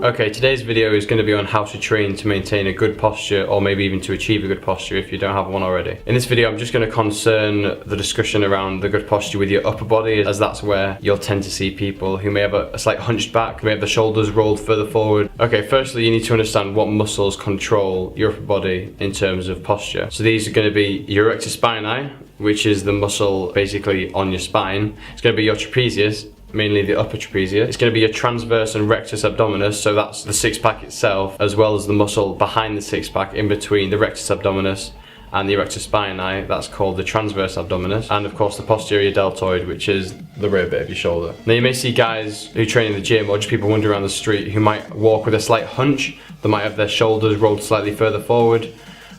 Okay, today's video is going to be on how to train to maintain a good posture, or maybe even to achieve a good posture if you don't have one already. In this video I'm just going to concern the discussion around the good posture with your upper body, as that's where you'll tend to see people who may have a slight hunched back, may have the shoulders rolled further forward. Okay, firstly you need to understand what muscles control your upper body in terms of posture. So these are going to be your erector spinae, which is the muscle basically on your spine. It's going to be your trapezius, mainly the upper trapezius. It's going to be your transverse and rectus abdominis, so that's the six-pack itself, as well as the muscle behind the six-pack in between the rectus abdominis and the erector spinae. That's called the transverse abdominis. And of course the posterior deltoid, which is the rear bit of your shoulder. Now you may see guys who train in the gym, or just people wandering around the street, who might walk with a slight hunch. They might have their shoulders rolled slightly further forward,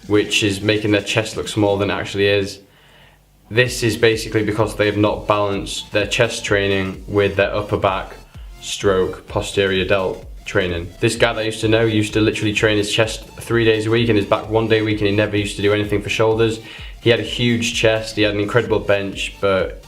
which is making their chest look smaller than it actually is. This is basically because they have not balanced their chest training with their upper back stroke posterior delt training. This guy that I used to know used to literally train his chest 3 days a week and his back 1 day a week, and he never used to do anything for shoulders. He had a huge chest, he had an incredible bench, but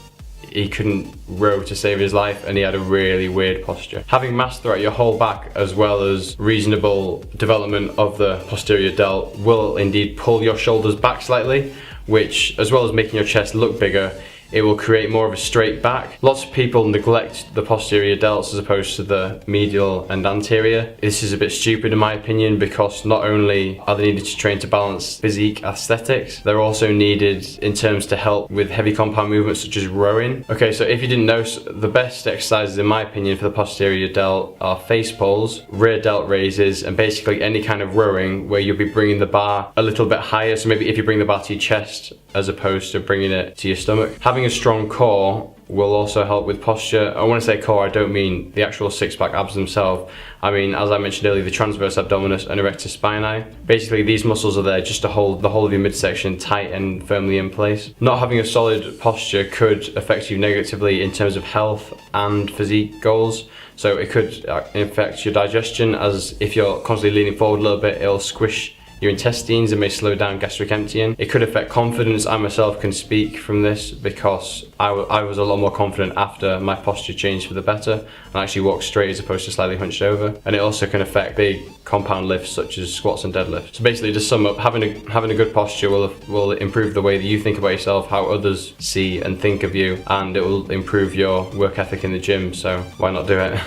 he couldn't row to save his life, and he had a really weird posture. Having mass throughout your whole back, as well as reasonable development of the posterior delt, will indeed pull your shoulders back slightly, which, as well as making your chest look bigger, it will create more of a straight back. Lots of people neglect the posterior delts as opposed to the medial and anterior. This is a bit stupid in my opinion, because not only are they needed to train to balance physique aesthetics, they're also needed in terms to help with heavy compound movements such as rowing. Okay, so if you didn't know, the best exercises in my opinion for the posterior delt are face pulls, rear delt raises, and basically any kind of rowing where you'll be bringing the bar a little bit higher. So maybe if you bring the bar to your chest as opposed to bringing it to your stomach. Having a strong core will also help with posture. And when I say core, I don't mean the actual six-pack abs themselves. I mean, as I mentioned earlier, the transverse abdominis and erector spinae. Basically, these muscles are there just to hold the whole of your midsection tight and firmly in place. Not having a solid posture could affect you negatively in terms of health and physique goals. So it could affect your digestion, as if you're constantly leaning forward a little bit, it'll squish your intestines and may slow down gastric emptying. It could affect confidence. I myself can speak from this because I was a lot more confident after my posture changed for the better and actually walked straight as opposed to slightly hunched over. And it also can affect big compound lifts such as squats and deadlifts. So basically, to sum up, having a good posture will improve the way that you think about yourself, how others see and think of you, and it will improve your work ethic in the gym, so why not do it?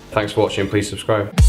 Thanks for watching, please subscribe.